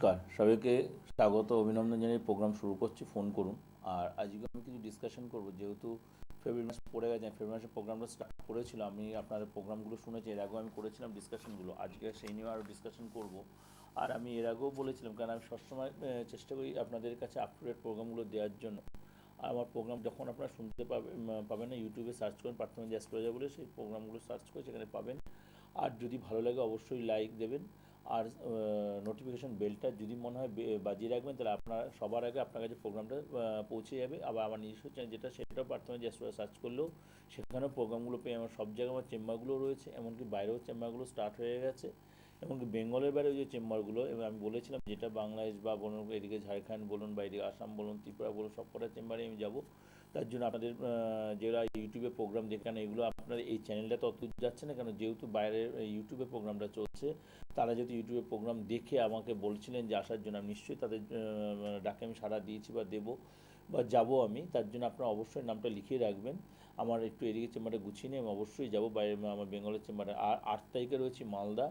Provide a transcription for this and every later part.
নমস্কার সবাইকে স্বাগত অভিনন্দন জানিয়ে প্রোগ্রাম শুরু করছি। ফোন করুন। আর আজকে আমি কিছু ডিসকাশন করব, যেহেতু ফেব্রুয়ারি মাস পড়ে গেছে। ফেব্রুয়ারি মাসে প্রোগ্রামটা স্টার্ট করেছিল, আমি আপনাদের প্রোগ্রামগুলো শুনেছি, এর আগেও আমি করেছিলাম ডিসকাশনগুলো। আজকে সেই নিয়ে আরও ডিসকাশন করব। আর আমি এর আগেও বলেছিলাম, কারণ আমি সবসময় চেষ্টা করি আপনাদের কাছে আপ টু ডেট প্রোগ্রামগুলো দেওয়ার জন্য। আর আমার প্রোগ্রাম যখন আপনারা শুনতে পাবেন না, ইউটিউবে সার্চ করেন প্রাথমিক অ্যাস্ট্রোলজার বলে, সেই প্রোগ্রামগুলো সার্চ করে সেখানে পাবেন। আর যদি ভালো লাগে অবশ্যই লাইক দেবেন। আর নোটিফিকেশন বেলটা যদি মনে হয় বাজিয়ে রাখবেন, তাহলে আপনার সবার আগে আপনার কাছে প্রোগ্রামটা পৌঁছে যাবে। আবার আমার নিজস্ব চ্যানেল যেটা, সেটাও প্রাথমিক অ্যাস্ট্রোলজার সার্চ করলেও সেখানেও প্রোগ্রামগুলো পেয়ে, আমার সব জায়গায় আমার চেম্বারগুলো রয়েছে, এমনকি বাইরেও চেম্বারগুলো স্টার্ট হয়ে গেছে। এমনকি বেঙ্গলের বাইরেও যে চেম্বারগুলো, এবং আমি বলেছিলাম যেটা বাংলাদেশ বা বলুন এদিকে ঝাড়খণ্ড বলুন বা এদিকে আসাম বলুন ত্রিপুরা বলুন, সব কটা চেম্বারে আমি যাব। তার জন্য আপনাদের যারা ইউটিউবে প্রোগ্রাম দেখেন, এগুলো আপনার এই চ্যানেলটা তো অত যাচ্ছে না, কেন যেহেতু বাইরের ইউটিউবে প্রোগ্রামটা চলছে। তারা যদি ইউটিউবে প্রোগ্রাম দেখে আমাকে বলছিলেন যে আসার জন্য, আমি নিশ্চয়ই তাদের ডাকে আমি সাড়া দিয়েছি বা দেবো বা যাবো আমি। তার জন্য আপনারা অবশ্যই নামটা লিখিয়ে রাখবেন। আমার একটু এদিকে চেম্বারে গুছিয়ে নিয়ে আমি অবশ্যই যাবো বাইরে, আমার বেঙ্গলের চেম্বারে। আর 8 তারিখে রয়েছে মালদা,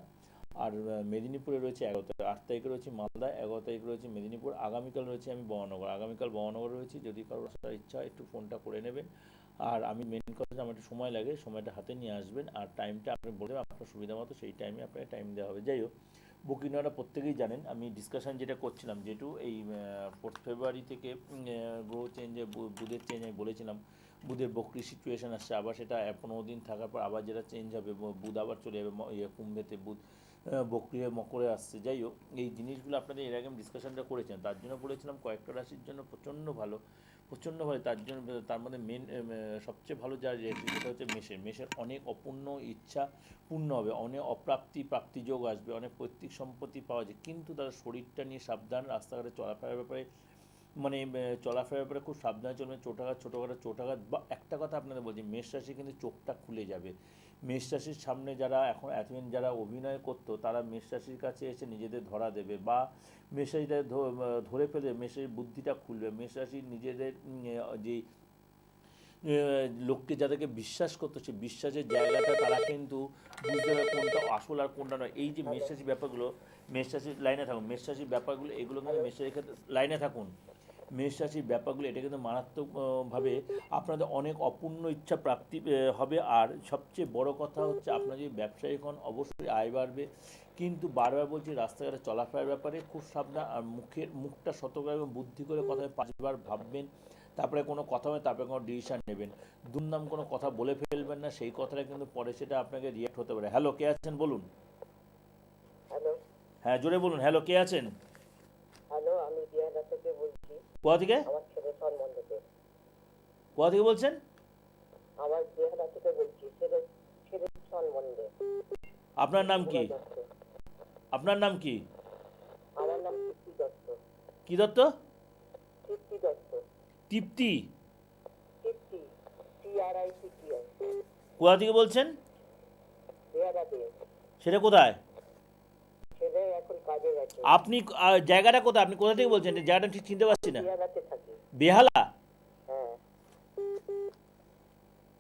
আর মেদিনীপুরে রয়েছে 11 তারিখ। 8 তারিখে রয়েছে মালদা, 11 তারিখে রয়েছে মেদিনীপুর, আগামীকাল রয়েছে আমি বহনগর। আগামীকাল বহনগর রয়েছে, যদি কারোর আসার ইচ্ছা হয় একটু ফোনটা করে নেবেন। আর আমি মেন কথা, আমার একটু সময় লাগে, সময়টা হাতে নিয়ে আসবেন। আর টাইমটা আপনি বলে দেবেন আপনার সুবিধা মতো, সেই টাইমে আপনাকে টাইম দেওয়া হবে। যাই হোক, বুকিং নেওয়াটা প্রত্যেকেই জানেন। আমি ডিসকাশন যেটা করছিলাম, যেটু এই 4 ফেব্রুয়ারি থেকে গ্রহ চেঞ্জে, বুধের চেঞ্জ আমি বলেছিলাম, বুধের বক্রি সিচুয়েশন আসছে আবার, সেটা 15 দিন থাকার পর আবার যেটা চেঞ্জ হবে, বুধ আবার চলে যাবে কুম্ভেতে, বুধ বক্রি হয়ে মকরে আসছে। যাই হোক, এই জিনিসগুলো আপনাদের এর আগে আমি ডিসকাশনটা করেছিলাম, তার জন্য বলেছিলাম কয়েকটা রাশির জন্য প্রচণ্ড ভালো, প্রচণ্ড ভালো। তার জন্য তার মধ্যে মেন সবচেয়ে ভালো যা রাশি, সেটা হচ্ছে মেষের অনেক অপূর্ণ ইচ্ছা পূর্ণ হবে, অনেক প্রাপ্তিযোগ আসবে, অনেক পৈতৃক সম্পত্তি পাওয়া যায়। কিন্তু তার শরীরটা নিয়ে সাবধান, রাস্তাঘাটে চলাফেরার ব্যাপারে মানে চলাফেরার ব্যাপারে খুব সাবধানে চলবেন। ছোটোখাটো চোটাঘাত বা একটা কথা আপনাদের বলছি, মেষ রাশি কিন্তু চোখটা খুলে যাবে। মেষ রাশির সামনে যারা এখন এতদিন যারা অভিনয় করতো, তারা মেষ রাশির কাছে এসে নিজেদের ধরা দেবে, বা মেষ রাশিটা ধরে ফেলে, মেষের বুদ্ধিটা খুলবে। মেষ রাশির নিজেদের যে লোককে যাদেরকে বিশ্বাস করতো, সেই বিশ্বাসের জায়গাটা তারা কিন্তু বুঝতে পারে কোনটা আসল আর কোনটা নয়। এই যে মেষরাশির ব্যাপারগুলো, মেষরাশির লাইনে থাকুন, মেষরাশির ব্যাপারগুলো এগুলো কিন্তু মেষরাশির ক্ষেত্রে লাইনে থাকুন। মেষরাশির ব্যাপারগুলো এটা কিন্তু মারাত্মকভাবে আপনাদের অনেক অপূর্ণ ইচ্ছা প্রাপ্তি হবে। আর সবচেয়ে বড় কথা হচ্ছে, আপনার যদি ব্যবসায়ী হন অবশ্যই আয় বাড়বে। কিন্তু বারবার বলছি, রাস্তাঘাটে চলাফেরার ব্যাপারে খুব সাবধান। আর মুখটা সতর্ক এবং বুদ্ধি করে কথা 5বার ভাববেন, তারপরে কোনো কথা হয়, তারপরে কোনো ডিসিশান নেবেন। দুমদাম কোনো কথা বলে ফেলবেন না, সেই কথাটা কিন্তু পরে সেটা আপনাকে রিয়াক্ট হতে পারে। হ্যালো, কে আছেন বলুন? হ্যালো। হ্যাঁ, জোরে বলুন। হ্যালো, কে আছেন? হ্যালো, আমি বিহার থেকে বলছি। কোথা থেকে? আমার ছেলে সম্বন্ধে। কোথা থেকে বলছেন? আমার বিহার থেকে বলছি, ছেলে ছেলে সম্বন্ধে। আপনার নাম কি? দত্ত। আপনার নাম কি? আমার নাম তৃপ্তি দত্ত। কি দত্ত? তৃপ্তি দত্ত। তৃপ্তি? তৃপ্তি, TRIPTI। কোথা থেকে বলছেন? বিহারাতে। সেটা কোথায়? ছেলে এখন কাজে গেছে। আপনি জায়গাটা কোথায়? আপনি কোথা থেকে বলছেন? জায়গাটা ঠিক চিনতে পারছি না। বিহারাতে থাকি। বেহালা? হ্যাঁ।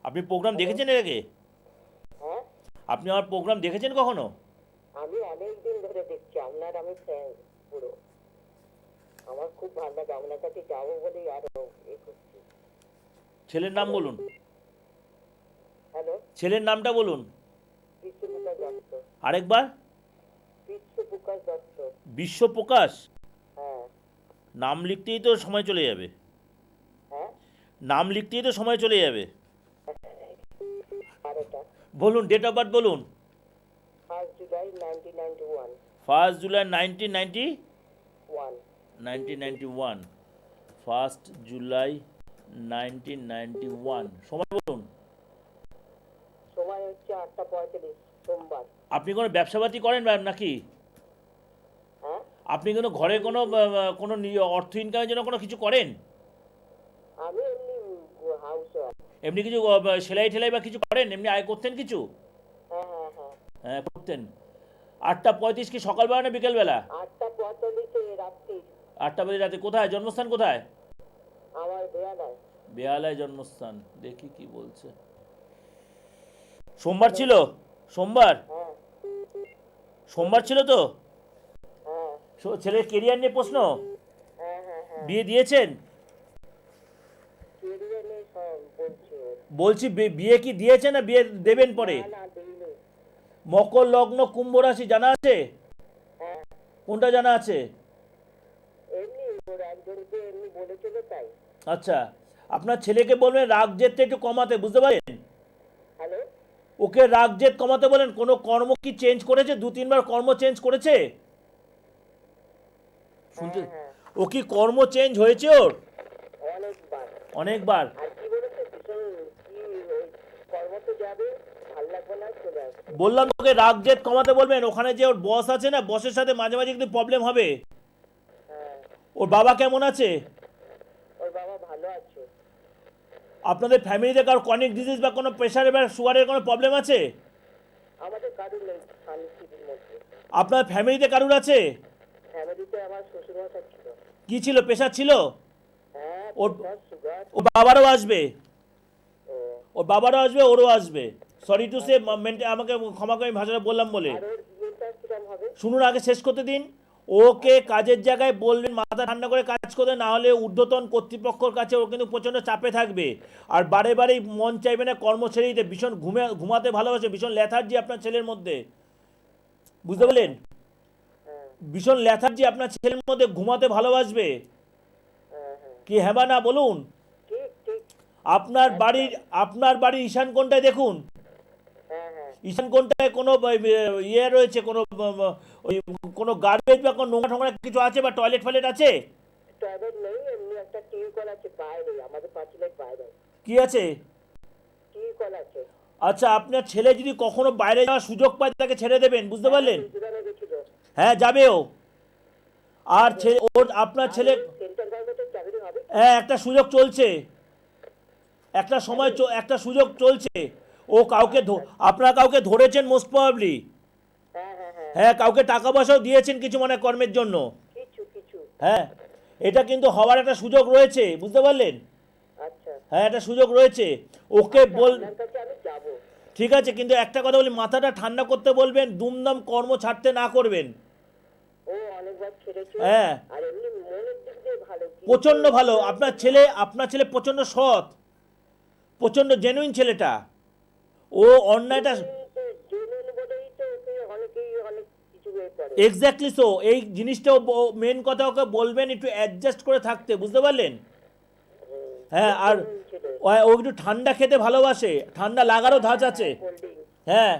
আপনি প্রোগ্রাম হ্যালো। দেখেছেন এর আগে? হ্যাঁ, আপনি আমার প্রোগ্রাম দেখেছেন কখনো? আমি অনেক দিন ধরে দেখছি, আপনার আমি ফ্যান পুরো। আমার খুব ভালো লাগে, আপনার কাছে যাবো বলেই আরো করছি। ছেলের নাম বলুন। হ্যালো। ছেলের নামটা বলুন বিশ্বপ্রকাশ দত্ত। আরেকবার। বিশ্বপ্রকাশ দত্ত। বিশ্বপ্রকাশ? হ্যাঁ। নাম লিখতেই তো সময় চলে যাবে। হ্যাঁ। নাম লিখতেই তো সময় চলে যাবে। 12টা। বলুন, ডেট অফ বার্থ বলুন। 1 জুলাই 1991। 1 জুলাই 1990? ওয়ান। 1991। 1 জুলাই 1991। সময় বলুন। সময় হচ্ছে 8টা 45, সোমবার। আপনি কোনো ব্যবসাপাতি করেন নাকি? হ্যাঁ, আপনি কোনো ঘরে কোনো কোনো অর্থ ইনকামের জন্য কোনো কিছু করেন? আমি এমনি হাউস ওয়াইফ। এমনি কিছু সেলাই ঠেলাই বা কিছু করেন? এমনি আয় করতেন কিছু? হ্যাঁ হ্যাঁ হ্যাঁ। হ্যাঁ, করতেন। 8টা 35 কি সকালবেলা না বিকেলবেলা? 8টা 45 রাত্রি। 8টা বাজে রাতে। কোথায় জন্মস্থান, কোথায়? আমার বেয়ালায়। বেহালায় জন্মস্থান। দেখি কি বলছে। সোমবার হ্যালো। ছিল? সোমবার? হ্যাঁ সোমবার ছিল তো? হ্যাঁ। ছেলের কেরিয়ার নিয়ে প্রশ্ন, হ্যাঁ হ্যাঁ হ্যাঁ বিয়ে দিয়েছেন? কেরিয়ার নিয়ে সব বলছি ওর। বলছি বিয়ে কি দিয়েছেন না বিয়ে দেবেন পরে? না না দিইনি। মকর লগ্ন কুম্ভ রাশি জানা আছে? হ্যাঁ কোনটা জানা আছে? এমনি ওর একজনকে এমনি বলেছিল তাই। আচ্ছা, আপনার ছেলেকে বলবেন রাগ জেদটা একটু কমাতে, বুঝতে পারেন? হ্যালো ওকে রাগ জেদ কমাতে বলেন। কোনো কর্ম কি চেঞ্জ করেছে? 2-3 বার কর্ম চেঞ্জ করেছে? শুনতে, হ্যাঁ হ্যাঁ ও কি কর্ম চেঞ্জ হয়েছে ওর? অনেকবার। অনেকবার। আর কি বলেছে ভীষণ কি ওই কর্মতে যাবে ভাল লাগবে না চলে আসবে। বললাম ওকে রাগ জেদ কমাতে বলবেন। ওখানে যে ওর বস আছে না, বসের সাথে মাঝে মাঝে কিন্তু প্রবলেম হবে। হ্যাঁ ওর বাবা কেমন আছে? ওর বাবা ভালো আছে। আপনাদের ফ্যামিলিতে কারো ক্রনিক ডিজিজ বা কোনো প্রেশারের বা সুগারের কোনো প্রবলেম আছে? আমাদের কারুর নেই স্বামী স্ত্রীর মধ্যে। আপনার ফ্যামিলিতে কারুর আছে? ফ্যামিলিতে আমার শ্বশুরমশাই ছিল। কি ছিল, প্রেশার ছিল? হ্যাঁ ওর- প্রেশার সুগার। ওর বাবারও আসবে, ও ওর বাবারও আসবে, ওরও আসবে। সরি টু সে, আমাকে ক্ষমা করে আমি ভাষাটা বললাম বলে। আর ওর বিয়েটা কিরম হবে? শুনুন, আগে শেষ করতে দিন। ওকে কাজের জায়গায় বলবেন মাথা ঠান্ডা করে কাজ করতে, না হলে ঊর্ধ্বতন কর্তৃপক্ষের কাছে ও কিন্তু প্রচণ্ড চাপে থাকবে। আর বারে বারেই মন চাইবে না কর্ম ছেড়ে দিতে। ভীষণ ঘুমাতে ভালোবাসে, ভীষণ ল্যাথার্জি আপনার ছেলের মধ্যে, বুঝতে পারলেন? হ্যাঁ ভীষণ ল্যাথার্জি আপনার ছেলের মধ্যে, ঘুমাতে ভালোবাসবে। হ্যাঁ হ্যাঁ কি হ্যাঁ বা না বলুন? ঠিক ঠিক। আপনার বাড়ির ঈশান কোণটায় দেখুন। হ্যাঁ হ্যাঁ ঈশান কোণটায় কোনো ইয়ে রয়েছে, কোনো ওই কোনো গার্বেজ বা কোনো নোংরা টোংরা কিছু আছে, বা টয়লেট ফয়লেট আছে? টয়লেট নেই, এমনি একটা টিউবওয়েল আছে বাইরে, আমাদের পাঁচিলের বাইরে কি আছে? টিউবওয়েল আছে। আচ্ছা, আপনার ছেলে যদি কখনো বাইরে যাওয়ার সুযোগ পায় তাকে ছেড়ে দেবেন, বুঝতে পারলেন? সুদানে গেছিল। হ্যাঁ, যাবেও। আর আপনার ছেলে, সেন্ট্রাল গভর্নমেন্টের চাকরি হবে। হ্যাঁ, একটা সুযোগ চলছে, একটা সুযোগ চলছে। ও কাউকে আপনারা কাউকে ধরেছেন মোস্ট প্রবাবলি। হ্যাঁ হ্যাঁ হ্যাঁ হ্যাঁ, কাউকে টাকা পয়সাও দিয়েছেন কিছু মানে কর্মের জন্য। কিছু কিছু। হ্যাঁ, এটা কিন্তু হওয়ার একটা সুযোগ রয়েছে, বুঝতে পারলেন? আচ্ছা হ্যাঁ, একটা সুযোগ রয়েছে। ওকে আপনার কাছে আমি যাবো। ঠিক আছে, কিন্তু একটা কথা বলি, মাথাটা ঠান্ডা করতে বলবেন, দুমদাম কর্ম ছাড়তে না করবেন। ও অনেকবার ছেড়েছে। হ্যাঁ, আর এমনি মনের দিক দিয়ে ভালো। প্রচণ্ড ভালো। আপনার ছেলে প্রচণ্ড সৎ, প্রচণ্ড জেনুইন ছেলেটা। ও অন্যায়টা, জেনুইন বলেই তো ওকে অনেকেই অনেক কিছু করে। Exactly so. এই জিনিসটাও মেন কথা, ওকে বলবেন একটু অ্যাডজাস্ট করে থাকতে, বুঝতে পারলেন? হ্যাঁ, আর ও একটু ঠান্ডা খেতে ভালোবাসে, ঠান্ডা লাগারও ধাঁচ আছে। কোল্ড ড্রিঙ্ক হ্যাঁ,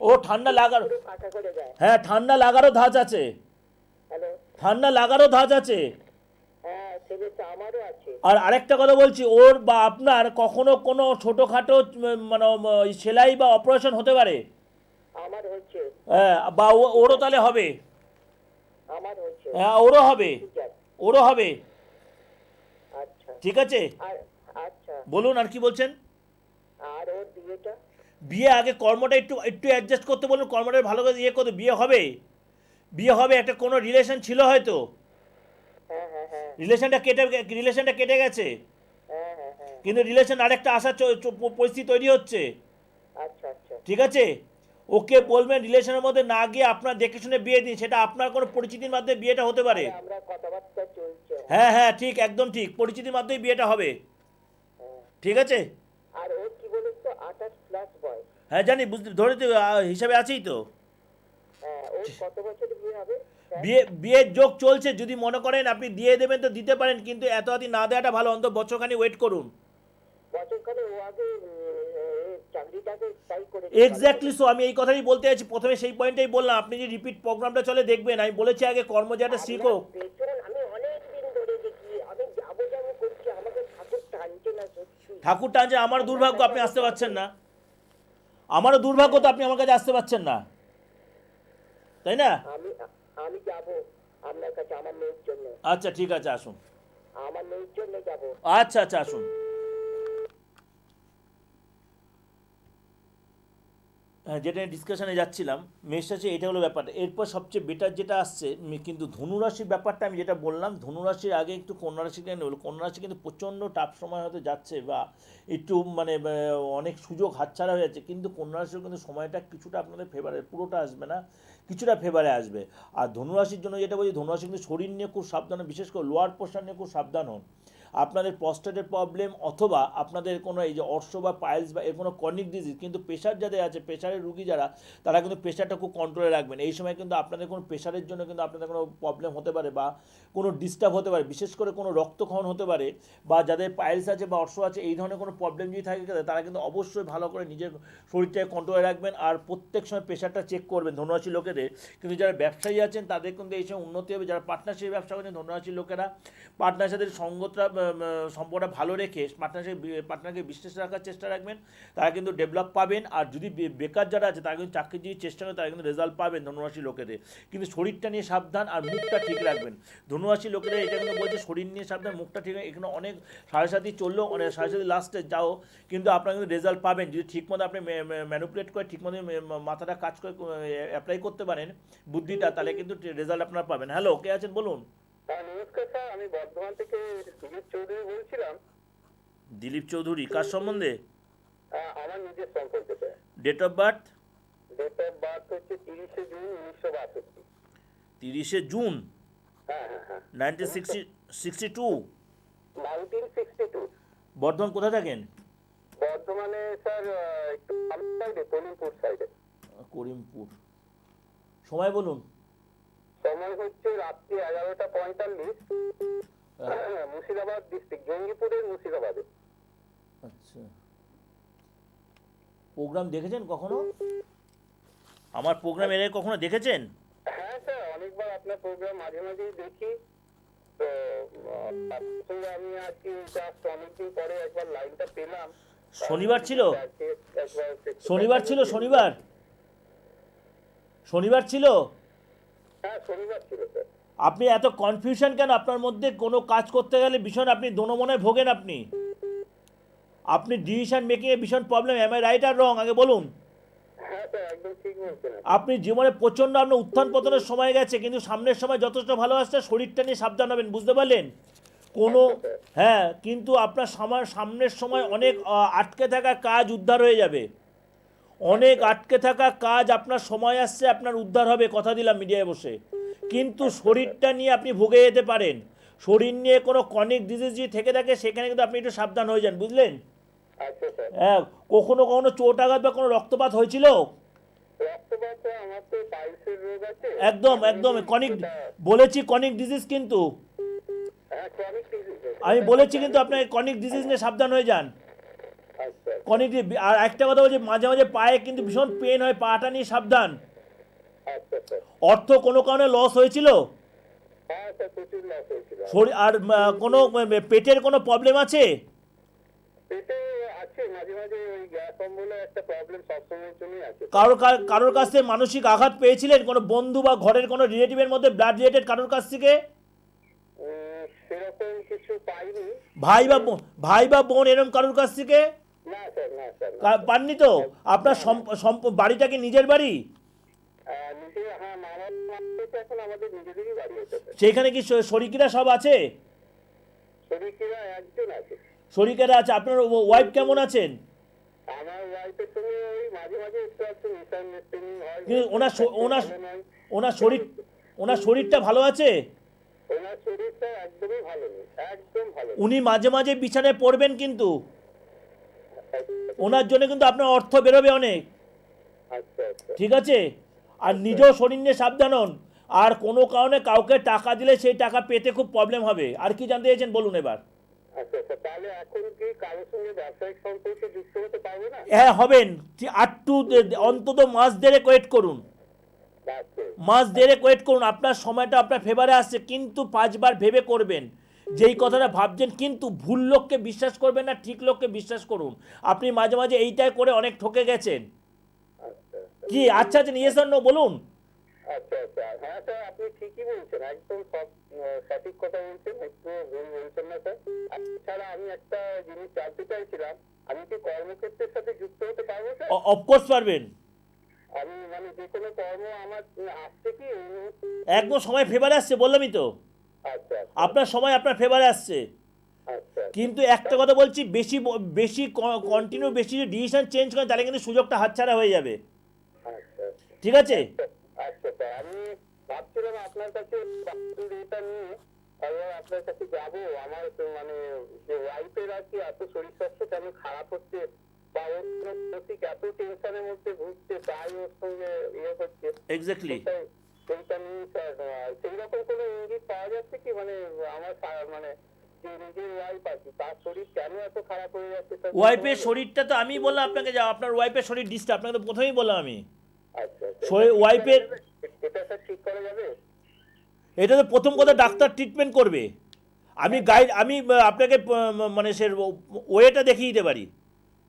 ও ঠান্ডা লাগার, পুরো ফাঁকা করে দেয়। হ্যাঁ, ঠান্ডা লাগারও ধাঁচ আছে, হ্যালো ঠান্ডা লাগারও ধাঁচ আছে। হ্যাঁ সেটা আমারও আছে। আর আরেকটা কথা বলছি, ওর বা আপনার কখনো কোনো ছোটোখাটো মানে সেলাই বা অপারেশন হতে পারে। আমার হচ্ছে। হ্যাঁ, বা ওরও তাহলে হবে। আমার হচ্ছে। হ্যাঁ, ওরও হবে, ঠিক আছে। ওরও হবে। আচ্ছা ঠিক আছে, আর আচ্ছা বলুন আর কি বলছেন? আর ওর বিয়েটা? বিয়ে আগে কর্মটা একটু একটু অ্যাডজাস্ট করতে বলুন, কর্মটা ভালো করে ইয়ে করতে, বিয়ে হবে, বিয়ে হবে। একটা কোনো রিলেশন ছিল হয়তো, হ্যাঁ হ্যাঁ হ্যাঁ রিলেশনটা কেটে গেছে, হ্যাঁ হ্যাঁ হ্যাঁ কিন্তু রিলেশন আরেকটা আসার পরিস্থিতি তৈরি হচ্ছে। আচ্ছা আচ্ছা ঠিক আছে, ওকে বলবেন রিলেশনের মধ্যে না গিয়ে আপনার দেখে শুনে বিয়ে দিন। সেটা আপনার কোনো পরিচিতির মাধ্যমে বিয়েটা হতে পারে। আমরা কথাবার্তা চলছে। হ্যাঁ হ্যাঁ, ঠিক, একদম ঠিক, পরিচিতির মাধ্যমে বিয়েটা হবে। হ্যাঁ। ঠিক আছে। আর ওর কি বলুন তো 28+ বয়স। হ্যাঁ জানি, বুঝতে ধরে তো হিসাবে আছেই তো। হ্যাঁ ওর কত বছর বিয়ে হবে? বিয়ের যোগ চলছে, যদি মনে করেন আপনি দিয়ে দেবেন তো দিতে পারেন, কিন্তু এত আদি না দেওয়াটা ভালো। অন্তত বছরখানি ওয়েট করুন। বছরখানে ও আগে চাকরিটাকে ট্রাই করে। এক্স্যাক্টলি সো, আমি এই কথাই বলতে চাইছি। প্রথমে সেই পয়েন্টটাই বললাম, আপনি যে রিপিট প্রোগ্রামটা চলে দেখবেন। আমি বলেছি আগে কর্মজাটা শিখো। পেছন আমি অনেক দিন ধরে দেখি, আমি যাবো যাবো করছি, আমাকে ঠাকুর টানছে না সত্যি। ঠাকুর টানছে, আমার দুর্ভাগ্য আপনি আসতে পারছেন না। আমারও দুর্ভাগ্য তো আপনি আমার কাছে আসতে পারছেন না, তাই না? আমি আমি যাবো আপনার কাছে আমার মেয়ের জন্য। আচ্ছা ঠিক আছে, আসুন। আমার মেয়ের জন্য যাবো। আচ্ছা আচ্ছা, আসুন। যেটা ডিসকাশনে যাচ্ছিলাম, মেষ রাশি এটা হলো ব্যাপারটা। এরপর সবচেয়ে বেটার যেটা আসছে, কিন্তু ধনুরাশির ব্যাপারটা আমি যেটা বললাম, ধনুরাশির আগে একটু কন্যা রাশিকে নেব। কন্যা রাশি কিন্তু প্রচণ্ড টাফ সময় হয়তো যাচ্ছে, বা একটু মানে অনেক সুযোগ হাতছাড়া হয়ে যাচ্ছে, কিন্তু কন্যা রাশির কিন্তু সময়টা কিছুটা আপনাদের ফেভারে, পুরোটা আসবে না, কিছুটা ফেভারে আসবে। আর ধনুরাশির জন্য যেটা বলছি, ধনুরাশি কিন্তু শরীর নিয়ে খুব সাবধান, বিশেষ করে লোয়ার পোর্শন নিয়ে খুব সাবধান হন। আপনাদের প্রস্টেটের প্রবলেম, অথবা আপনাদের কোনো এই যে অর্শ বা পাইলস বা এর কোনো কর্নিক ডিজিজ, কিন্তু প্রেশার যাদের আছে, প্রেশারের রুগী যারা, তারা কিন্তু প্রেশারটা খুব কন্ট্রোলে রাখবেন। এই সময় কিন্তু আপনাদের কোনো প্রেশারের জন্য কিন্তু আপনাদের কোনো প্রবলেম হতে পারে, বা কোনো ডিস্টার্ব হতে পারে, বিশেষ করে কোনো রক্তক্ষরণ হতে পারে, বা যাদের পাইলস আছে বা অর্শ আছে, এই ধরনের কোনো প্রবলেম যদি থাকে তারা কিন্তু অবশ্যই ভালো করে নিজের শরীরটাকে কন্ট্রোলে রাখবেন, আর প্রত্যেক সময় প্রেশারটা চেক করবেন ধনুরাশি লোকেদের। কিন্তু যারা ব্যবসায়ী আছেন তাদের কিন্তু এই সময় উন্নতি হবে। যারা পার্টনারশিপ ব্যবসা করছেন ধনুরাশির লোকেরা, পার্টনার সাথে সম্পর্কটা ভালো রেখে পার্টনারকে বিশ্বাস রাখার চেষ্টা রাখবেন, তারা কিন্তু ডেভেলপ পাবেন। আর যদি বেকার যারা আছে তারা কিন্তু চাকরি যদি চেষ্টা করেন, তারা কিন্তু রেজাল্ট পাবেন ধনুরাশি লোকেদের। কিন্তু শরীরটা নিয়ে সাবধান আর মুখটা ঠিক রাখবেন। ধনুরাশি লোকেদের এটা কিন্তু বলছে শরীর নিয়ে সাবধান, মুখটা ঠিক। এখানে অনেক সাড়ে সাথী চললেও, অনেক সাড়ে সাথী লাস্টে যাও, কিন্তু আপনারা কিন্তু রেজাল্ট পাবেন যদি ঠিকমতো আপনি ম্যানুপুলেট করে, ঠিকমতো মাথাটা কাজ করে অ্যাপ্লাই করতে পারেন বুদ্ধিটা, তাহলে কিন্তু রেজাল্ট আপনারা পাবেন। হ্যালো, কে আছেন বলুন? নমস্কার স্যার, আমি বর্ধমান থেকে দিলীপ চৌধুরী বলছিলাম। দিলীপ চৌধুরী, কার সম্বন্ধে? আমার নিজের সম্পর্কে sir. Date of birth? Date of birth হচ্ছে 30শে জুন 1962। 30শে জুন হ্যাঁ হ্যাঁ হ্যাঁ 1962। 1962। বর্ধমান কোথায় থাকেন? বর্ধমানে স্যার একটু সাইডে, কলিমপুর সাইডে। করিমপুর। সময় বলুন। সময় হচ্ছে রাত্রি 11টা 45, মুর্শিদাবাদ ডিস্ট্রিক্ট, জঙ্গিপুরের মুর্শিদাবাদে। আচ্ছা, প্রোগ্রাম দেখেছেন কখনো? আমার প্রোগ্রাম এর আগে কখনো দেখেছেন? হ্যাঁ স্যার, অনেকবার আপনার প্রোগ্রাম মাঝে মাঝেই দেখি। তো আসলে আমি আজকে জাস্ট অনেকদিন পরে একবার লাইনটা পেলাম। শনিবার ছিল? একবার শনিবার ছিল? শনিবার ছিল? হ্যাঁ শনিবার ছিল স্যার। আপনি এত কনফিউশন কেন? আপনার মধ্যে কোনো কাজ করতে গেলে ভীষণ আপনি দোনোমনায় ভোগেন। আপনি ডিসিশন মেকিংয়ে ভীষণ প্রবলেম। এম আই রাইট আর রং? আগে বলুন। হ্যাঁ স্যার, একদম ঠিক বলছেন। আপনি জীবনে প্রচণ্ড আপনার উত্থান পতনের সময় গেছে, কিন্তু সামনের সময় যথেষ্ট ভালো আসছে। শরীরটা নিয়ে সাবধান হবেন, বুঝতে পারলেন? কোনো হ্যাঁ, কিন্তু আপনার সামনের সময় অনেক আটকে থাকা কাজ উদ্ধার হয়ে যাবে। অনেক আটকে থাকা কাজ আপনার সময় আসছে, আপনার উদ্ধার হবে, কথা দিলাম মিডিয়ায় বসে। কিন্তু শরীরটা নিয়ে আপনি ভুগে যেতে পারেন। শরীর নিয়ে কোনো ক্রনিক ডিজিজ যদি থেকে থাকে, সেখানে কিন্তু আপনি একটু সাবধান হয়ে যান, বুঝলেন? আচ্ছা স্যার। হ্যাঁ, কখনো কখনো চোট আঘাত বা কোনো রক্তপাত হয়েছিল? রক্তপাত আমার তো পাইলসের রোগ আছে। একদম ক্রনিক বলেছি, ক্রনিক ডিজিজ কিন্তু হ্যাঁ, ক্রনিক ডিজিজ। আমি বলেছি, কিন্তু আপনার ক্রনিক ডিজিজ নিয়ে সাবধান হয়ে যান। আচ্ছা ক্রনিক। আর একটা কথা বলছি, মাঝে মাঝে পায়ে কিন্তু ভীষণ পেন হয়, পাটা নিয়ে সাবধান। আচ্ছা স্যার। অর্থ কোনো কারণে লস হয়েছিল? হ্যাঁ স্যার, প্রচুর লস হয়েছিল। শরীর আর কোনো পেটের কোনো প্রবলেম আছে? পেটে আছে, মাঝে মাঝে ওই গ্যাস অম্বলে একটা প্রবলেম সবসময়ের জন্যই আছে। কারোর কাছ থেকে মানসিক আঘাত পেয়েছিলেন? কোনো বন্ধু বা ঘরের কোনো রিলেটিভের মধ্যে ব্লাড রিলেটেড কারোর কাছ থেকে? সেরকম কিছু পাইনি। ভাই বা বোন এরকম কারোর কাছ থেকে? না স্যার, না স্যার। পাননি তো? আপনার বাড়িটা কি নিজের বাড়ি? নিজে, হ্যাঁ, এখন আমাদের নিজেদেরই বাড়ি আছে। সেইখানে কি শরিকিরা সব আছে? শরিকিরা একজন আছে। শরিকেরা আছে। আপনার ওয়াইফ কেমন আছেন? আমার ওয়াইফের সঙ্গে ওই মাঝে মাঝে একটু একটু মিসআন্ডারস্ট্যান্ডিং হয়। কিন্তু ওনার শরীরটা ভালো আছে? ওনার শরীরটা একদমই ভালো নেই, একদম ভালো নেই। উনি মাঝে মাঝে বিছানায় পড়বেন, কিন্তু ওনার জন্য কিন্তু আপনার অর্থ বেরোবে অনেক। আচ্ছা আচ্ছা। ঠিক আছে? আর নিজেও শরীর নিয়ে সাবধান হন। আর কোনো কারণে কাউকে টাকা দিলে সেই টাকা পেতে খুব প্রবলেম হবে। আর কি জানতে চাইছেন বলুন এবার? আচ্ছা আচ্ছা, তাহলে এখন কি কারোর সঙ্গে ব্যবসায়িক সম্পর্কে যুক্ত হতে পারবে না? হ্যাঁ, হবেন। অন্তত মাস দেড়েক ওয়েট করুন। আপনার সময়টা আপনার ফেভারে আসছে, কিন্তু 5বার ভেবে করবেন। যেই কথাটা ভাবছেন, কিন্তু ভুল লোককে বিশ্বাস করবেন না, ঠিক লোককে বিশ্বাস করুন। আপনি মাঝে মাঝে এইটাই করে অনেক ঠকে গেছেন। কি আচ্ছা ইয়েস অর নো বলুন। আচ্ছা আচ্ছা, হ্যাঁ স্যার, আপনি ঠিকই বলছেন, একদম সব সঠিক কথা বলছেন, একটু ভুল বলছেন না স্যার। এছাড়া আমি একটা জিনিস জানতে চাইছিলাম, আমি কি কর্মক্ষেত্রের সাথে যুক্ত হতে পারবো স্যার? অফকোর্স পারবেন। আমি মানে যে কোনো কর্ম আমার আসছে কি এই মুহূর্তে? একদম সময় ফেভারে আসছে, বললামই তো। আচ্ছা আচ্ছা আপনার সময় আপনার ফেভারে আসছে। আচ্ছা কিন্তু একটা কথা বলছি, বেশি বেশি কন্টিনিউ বেশি যদি ডিসিশন চেঞ্জ করেন তাহলে কিন্তু সুযোগটা হাতছাড়া হয়ে যাবে। আচ্ছা ঠিক আছে? আচ্ছা স্যার, আমি ভাবছিলাম আপনার কাছে বাস্তুর এটা নিয়ে এবার আপনার কাছে যাবো। আমার তো মানে যে ওয়াইফের আর কি এত শরীর স্বাস্থ্য কেমন খারাপ হচ্ছে বা ওর কোনো মানসিক এত টেনশনের মধ্যে ভুগছে, তাই ওর সঙ্গে ইয়ে হচ্ছে। এক্স্যাক্টলি। সেইটা নিয়ে স্যার সেই রকম কোনো ইঙ্গিত পাওয়া যাচ্ছে কি? মানে আমার মানে যে নিজের ওয়াইফ আছে তার শরীর কেন এত খারাপ হয়ে যাচ্ছে স্যার? ওয়াইফের শরীরটা তো আমি বললাম আপনাকে, যা আপনার ওয়াইফের শরীর ডিস্টার্ব, আপনাকে তো প্রথমেই বললাম আমি। আচ্ছা আচ্ছা, শরীর ওয়াইফের এটা স্যার ঠিক করা যাবে? এটা তো প্রথম কথা, ডাক্তার ট্রিটমেন্ট করবে। আমি আপনাকে মানে সে ওয়েটা দেখিয়ে দিতে পারি।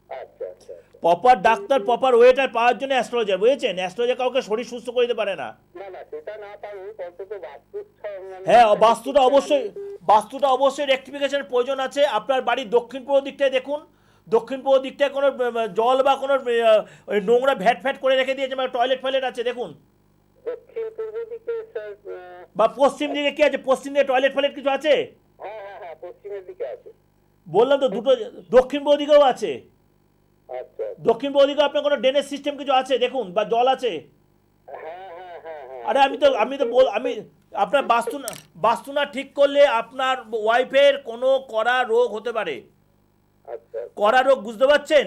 আচ্ছা আচ্ছা প্রপার ডাক্তার প্রপার ওয়েটা পাওয়ার জন্য অ্যাস্ট্রোলজার, বুঝেছেন? অ্যাস্ট্রোলজার কাউকে শরীর সুস্থ করে দিতে পারে না। না না, সেটা না পারবো, অন্তত মানে হ্যাঁ, বাস্তুটা অবশ্যই রেক্টিফিকেশনের প্রয়োজন আছে। আপনার বাড়ির দক্ষিণ পূর্ব দিকটায় দেখুন, দক্ষিণ পূর্ব দিকটায় কোনো জল বা কোনো ওই নোংরা ভ্যাট করে রেখে দিয়েছে, বা টয়লেট আছে দেখুন। দক্ষিণ পূর্ব দিকে স্যার বা পশ্চিম দিকে কি আছে? পশ্চিম দিকে টয়লেট কিছু আছে? হ্যাঁ পশ্চিমের দিকে আছে। বললাম তো, দুটো দক্ষিণ পূর্ব দিকেও আছে। আচ্ছা দক্ষিণ পূর্ব দিকে আপনার কোনো ড্রেনেজ সিস্টেম কিছু আছে দেখুন, বা জল আছে? হ্যাঁ আরে আমি আপনার বাস্তু না ঠিক করলে আপনার ওয়াইফের কোনো কড়া রোগ হতে পারে। আচ্ছা কড়া রোগ, বুঝতে পারছেন?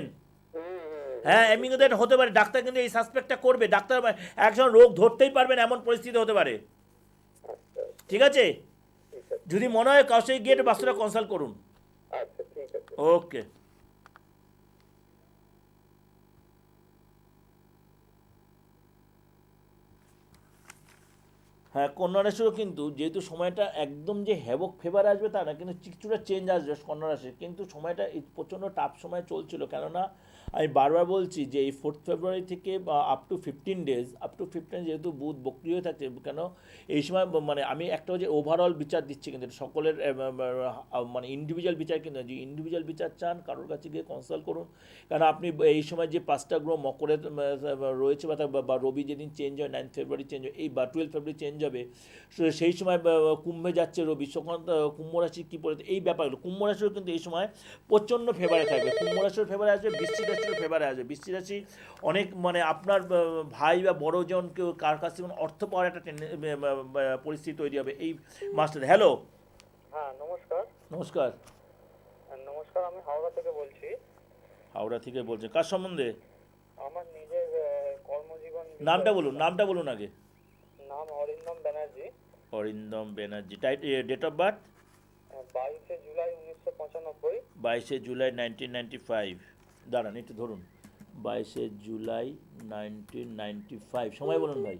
হুম হ্যাঁ, এমনিতে হতে পারে। ডাক্তার কিন্তু এই সাসপেক্টটা করবে। ডাক্তার একজন রোগ ধরতেই পারবেন এমন পরিস্থিতি হতে পারে। আচ্ছা ঠিক আছে? ঠিক আছে যদি মনে হয় কারোর সাথে গিয়ে একটু বাস্তুটা কনসাল্ট করুন। আচ্ছা ঠিক আছে। ওকে। হ্যাঁ, কন্যা রাশিরও কিন্তু যেহেতু সময়টা একদম যে হ্যাভক ফেভার আসবে তা না, কিন্তু কিছুটা চেঞ্জ আসবে কন্যা রাশির। কিন্তু সময়টা এই প্রচণ্ড টাফ সময় চলছিল, কেননা আমি বারবার বলছি যে এই 4 ফেব্রুয়ারি থেকে আপ টু 15 ডেজ, যেহেতু বুধ বক্রি হয়ে থাকছে, কেন এই সময় মানে আমি একটা যে ওভারঅল বিচার দিচ্ছি, কিন্তু এটা সকলের মানে ইন্ডিভিজুয়াল বিচার, কিন্তু যে ইন্ডিভিজুয়াল বিচার চান কারোর কাছে গিয়ে কনসাল্ট করুন। কারণ আপনি এই সময় যে 5টা গ্রহ মকরে রয়েছে, বা রবি যেদিন চেঞ্জ হয় 9 ফেব্রুয়ারি চেঞ্জ হয়, এই বা 12 ফেব্রুয়ারি চেঞ্জ হবে, সেই সময় কুম্ভে যাচ্ছে রবি, তখন কুম্ভ রাশি কী পড়ে, এই ব্যাপারগুলো কুম্ভ রাশিও কিন্তু এই সময় প্রচণ্ড ফেভারে থাকবে। কুম্ভ রাশির ফেভারে আসবে, বৃশ্চিক রাশির ফেভারে আসবে। বৃশ্চিক রাশি অনেক মানে আপনার ভাই বা বড়জন কেউ কার কাছ থেকে অর্থ পাওয়ার একটা পরিস্থিতি তৈরি হবে এই মাসটাতে। হ্যালো, হ্যাঁ নমস্কার। নমস্কার। নমস্কার, আমি হাওড়া থেকে বলছি। হাওড়া থেকে বলছেন, কার সম্বন্ধে? আমার নিজের কর্মজীবন নামটা বলুন আগে। নাম Arindam Banerjee. Arindam Banerjee. Date of birth? 22শে জুলাই 1995। 22শে জুলাই 1995। দাঁড়ান একটু ধরুন। 22শে জুলাই 1995। সময় বলুন ভাই,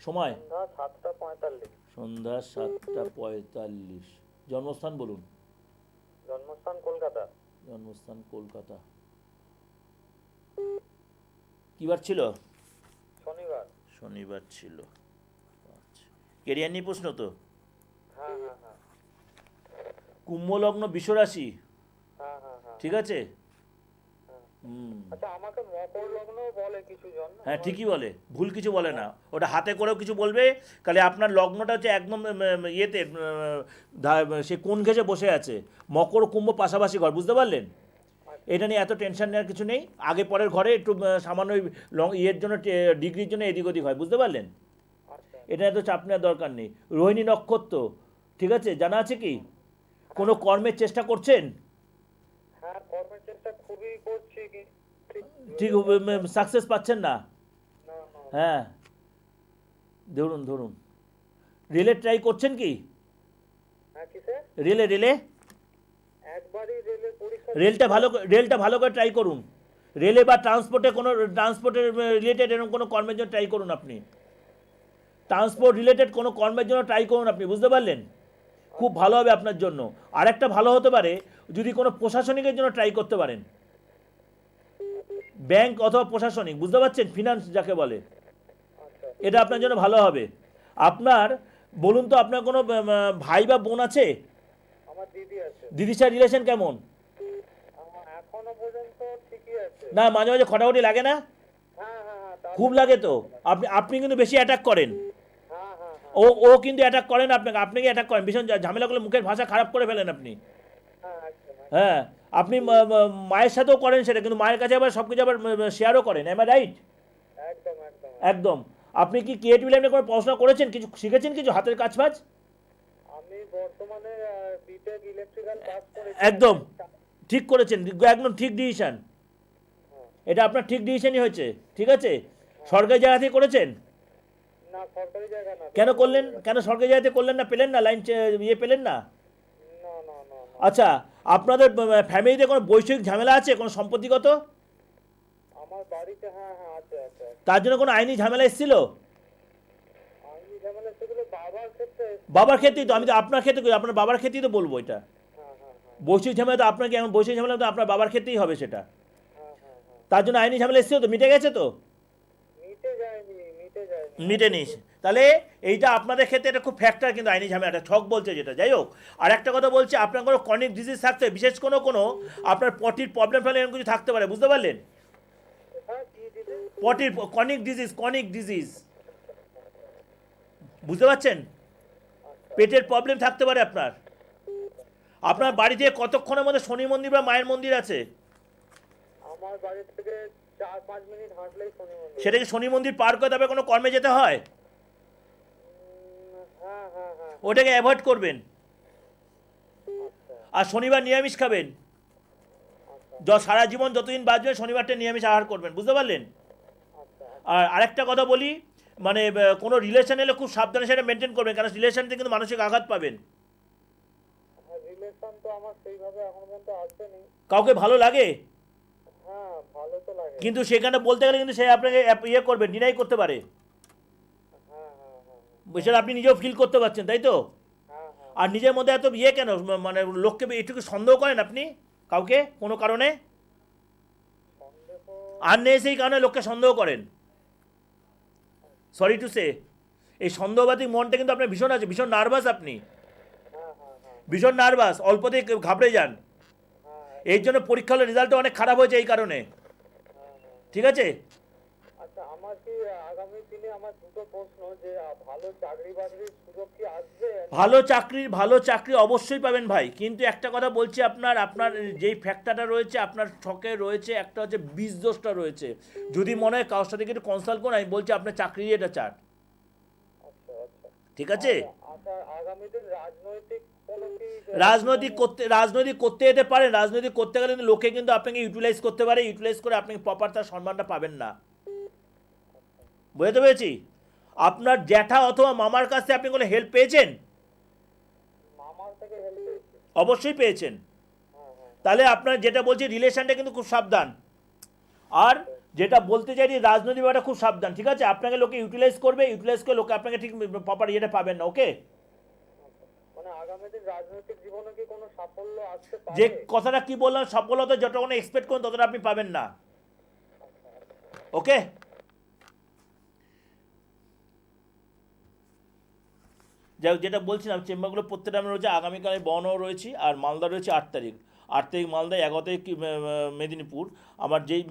সময়? সন্ধ্যা 7:45। সন্ধ্যা 7:45। জন্মস্থান বলুন। জন্মস্থান কলকাতা। জন্মস্থান কলকাতা। কী বার ছিল? শনিবার। শনিবার ছিল। আচ্ছা, কেরিয়ার নিয়ে প্রশ্ন তো? হ্যাঁ। কুম্ভ লগ্ন বিশ্বরাশি, হ্যাঁ। ঠিক আছে? আচ্ছা, আমাকে মকর লগ্ন বলে কিছু জন। হ্যাঁ, ঠিকই বলে, ভুল কিছু বলে না। ওটা হাতে করেও কিছু বলবে, তাহলে আপনার লগ্নটা হচ্ছে একদম ইয়েতে সে কোন ঘেঁষে বসে আছে। মকর কুম্ভ পাশাপাশি ঘর, বুঝতে পারলেন? এটা নিয়ে এত টেনশন নেওয়ার কিছু নেই। আগে পরের ঘরে একটু সামান্য ইয়ের জন্য, ডিগ্রির জন্য এদিক ওদিক হয়, বুঝতে পারলেন? এটা এত চাপ নেওয়ার দরকার নেই। রোহিণী নক্ষত্র, ঠিক আছে? জানা আছে কি কোনো কর্মের চেষ্টা করছেন? হ্যাঁ, কর্মের চেষ্টা খুবই করছি, ঠিক সাকসেস পাচ্ছেন না? হ্যাঁ, ধরুন রেলে ট্রাই করছেন কি? হ্যাঁ কি স্যার? রেলে একবারই রেলের পরীক্ষা। রেলটা ভালো করে ট্রাই করুন। রেলে বা ট্রান্সপোর্টের রিলেটেড এরকম কোনো কর্মের জন্য ট্রাই করুন আপনি। ট্রান্সপোর্ট রিলেটেড কোনো কর্মের জন্য ট্রাই করুন আপনি, বুঝতে পারলেন? খুব ভালো হবে আপনার জন্য। আর একটা ভালো হতে পারে যদি কোনো প্রশাসনিকের জন্য ট্রাই করতে পারেন, ব্যাংক অথবা প্রশাসনিক, বুঝতে পারছেন? ফিনান্স যাকে বলে, এটা আপনার জন্য ভালো হবে। আপনার বলুন তো, আপনার কোনো ভাই বা বোন আছে? আমার দিদি আছে। দিদির সাথে রিলেশন কেমন? এখনো পর্যন্ত ঠিকই আছে। না, মাঝে মাঝে খটাখটি লাগে না? হ্যাঁ খুব লাগে তো। আপনি আপনি কিন্তু বেশি অ্যাটাক করেন। হ্যাঁ হ্যাঁ হ্যাঁ ও কিন্তু অ্যাটাক করেন আপনাকে, আপনাকে অ্যাটাক করেন, ভীষণ ঝামেলা করলে মুখের ভাষা খারাপ করে ফেলেন আপনি। হ্যাঁ একদম হ্যাঁ, আপনি মায়ের সাথেও করেন সেটা, কিন্তু মায়ের কাছে আবার সব কিছু আবার শেয়ারও করেন, এম আই রাইট? একদম একদম একদম। আপনি কি ক্রিয়েটিভ লাইনে কোনো পড়াশোনা করেছেন, কিছু শিখেছেন, কিছু হাতের কাজ ফাজ? আমি বর্তমানে বিটেক ইলেকট্রিক্যাল পাস করেছি। একদম ঠিক করেছেন, একদম ঠিক ডিসিশন। এটা আপনার ঠিক ডিসিশনই হয়েছে, ঠিক আছে। সরকারি জায়গা থেকে করেছেন? না সরকারি জায়গা না। কেন করলেন, কেন সরকারি জায়গাতে করলেন না, পেলেন না লাইন ইয়ে পেলেন না? না না না না। আচ্ছা, আপনাদের ফ্যামিলিতে কোনো বৈষয়িক ঝামেলা আছে, কোনো সম্পত্তিগত? আমার বাড়িতে হ্যাঁ হ্যাঁ আছে আছে। তার জন্য কোনো আইনি ঝামেলা এসেছিল? আমি ঝামেলা সেগুলো বাবার ক্ষেত্রে। বাবার ক্ষেত্রেই তো, আমি তো আপনার ক্ষেত্রে করি, আপনার বাবার ক্ষেত্রেই তো বলবো এটা। হ্যাঁ হ্যাঁ হ্যাঁ বৈষয়িক ঝামেলা তো আপনাকে, এমন বৈষয়িক ঝামেলা তো আপনার বাবার ক্ষেত্রেই হবে সেটা। হ্যাঁ হ্যাঁ হ্যাঁ। তার জন্য আইনি ঝামেলা এসেছিল তো, মিটে গেছে তো? মিটে যায়নি মিটে যায়নি। মিটে নিস। তাহলে এইটা আপনাদের ক্ষেত্রে এটা খুব ফ্যাক্টর, কিন্তু আইনি ঝামেলাটা ছক বলছে যেটা। যাই হোক, আর একটা কথা বলছি, আপনার কোনো ক্রনিক ডিজিজ থাকতে, বিশেষ কোনো আপনার পটির প্রবলেম ফেলে এরকম কিছু থাকতে পারে, বুঝতে পারলেন? হ্যাঁ কি দিদি? পটির ক্রনিক ডিজিজ, বুঝতে পারছেন? পেটের প্রবলেম থাকতে পারে আপনার। আপনার বাড়ি থেকে কতক্ষণের মধ্যে শনি মন্দির বা মায়ের মন্দির আছে? আমার বাড়ি থেকে 4-5 মিনিট হাঁটলেই শনি মন্দির। সেটাকে শনি মন্দির পার করে তবে কোনো কর্মে যেতে হয়? হ্যাঁ হ্যাঁ হ্যাঁ। ওটাকে অ্যাভয়েড করবেন। আচ্ছা আর শনিবার নিরামিষ খাবেন। সারা জীবন যতদিন বাঁচবেন শনিবারটা নিরামিষ আহার করবেন, বুঝতে পারলেন? আচ্ছা। আর আরেকটা কথা বলি, মানে কোনো রিলেশন এলে খুব সাবধানে সেটা মেনটেন করবেন, কারণ রিলেশন থেকে কিন্তু মানসিক আঘাত পাবেন। রিলেশন তো আমার সেইভাবে এখন পর্যন্ত আসেনি। কাউকে ভালো লাগে, হ্যাঁ ভালো তো লাগে। কিন্তু সেখানে বলতে গেলে কিন্তু সে আপনাকে ইয়ে করবে, ডিনাই করতে পারে। হ্যাঁ হ্যাঁ হ্যাঁ সেটা আপনি নিজেও ফিল করতে পারছেন, তাই তো? হ্যাঁ হ্যাঁ। আর নিজের মধ্যে এত ইয়ে কেন, মানে লোককে এটুকু সন্দেহ করেন আপনি কাউকে কোনো কারণে? সন্দেহ। আর নেই সেই কারণে লোককে সন্দেহ করেন। সরি টু সে, এই সন্দেহবাদী মনটা কিন্তু আপনার ভীষণ আছে, ভীষণ নার্ভাস আপনি, হ্যাঁ হ্যাঁ হ্যাঁ ভীষণ নার্ভাস, অল্পতেই ঘাবড়ে যান। হ্যাঁ এর জন্য পরীক্ষা হলে রেজাল্টও অনেক খারাপ হয়েছে এই কারণে, হ্যাঁ। ঠিক আছে? আচ্ছা আমার কি আগামী দিনে আমার দুটো প্রশ্ন, যে ভালো চাকরি বাকরির সুযোগ কি আসবে? ভালো চাকরি অবশ্যই পাবেন ভাই, কিন্তু একটা কথা বলছি, আপনার যেই ফ্যাক্টরটা রয়েছে আপনার ছকে রয়েছে, একটা হচ্ছে বীজ দোষটা রয়েছে। যদি মনে হয় কারোর সাথে একটু কনসাল্ট করুন, আমি বলছি আপনার চাকরি এটা চার্ট, আচ্ছা আচ্ছা। ঠিক আছে? আচ্ছা আগামী দিন রাজনৈতিক কোনো কি? রাজনৈতিক করতে যেতে পারেন, রাজনৈতিক করতে গেলে কিন্তু লোকে কিন্তু আপনাকে ইউটিলাইজ করতে পারে, ইউটিলাইজ করে আপনি প্রপার তার সম্মানটা পাবেন না, বুঝতে পেরেছি? আপনার জ্যাঠা অথবা মামার কাছ থেকে আপনি কোনো হেল্প পেয়েছেন? মামার থেকে হেল্প পেয়েছি। অবশ্যই পেয়েছেন। হ্যাঁ হ্যাঁ। তাহলে আপনার যেটা বলছি রিলেশনটা কিন্তু খুব সাবধান। আর যেটা বলতে চাই যে রাজনৈতিক ব্যাপারটা খুব সাবধান, ঠিক আছে? আপনাকে লোকে ইউটিলাইজ করে লোকে আপনাকে ঠিক প্রপার ইয়েটা পাবেন না, ওকে? মানে আগামী দিন রাজনৈতিক জীবনে কি কোনো সাফল্য আসতে পারে? যে কথাটা কি বললাম, সফলতা যতটা এক্সপেক্ট করুন ততটা আপনি পাবেন না, ওকে? যাই হোক, যেটা বলছিলাম চেম্বারগুলো প্রত্যেকটা আমি রয়েছে, আগামীকালে বনও রয়েছি, আর মালদা রয়েছে 8 তারিখ। 8 তারিখ মালদা, 11 তারিখ মেদিনীপুর। আমার যেই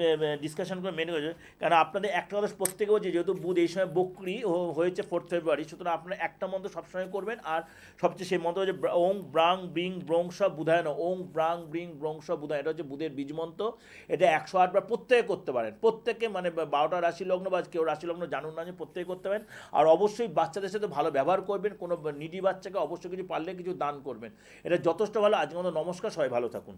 ডিসকাশন করে মেনে হয়েছে, কারণ আপনাদের একটা কথা প্রত্যেকে বলছে, যেহেতু বুধ এই সময় বকরি হয়েছে 4 ফেব্রুয়ারি, সুতরাং আপনারা একটা মন্ত্র সবসময় করবেন। আর সবচেয়ে সেই মন্ত্র হচ্ছে ওং ব্রাং ব্রিং ব্রংস বুধায় না, ওং ব্রাং ব্রিং ব্রংস বুধায়, এটা হচ্ছে বুধের বীজ মন্ত্র। এটা 108 বার প্রত্যেকে করতে পারেন, প্রত্যেকে, মানে 12টা রাশি লগ্ন বা কেউ রাশি লগ্ন জানুন না, প্রত্যেকে করতে পারেন। আর অবশ্যই বাচ্চাদের সাথে ভালো ব্যবহার করবেন, কোনো নিডি বাচ্চাকে অবশ্যই কিছু পারলে কিছু দান করবেন, এটা যথেষ্ট ভালো। আজকের মতো নমস্কার, সবাই ভালো থাকুন।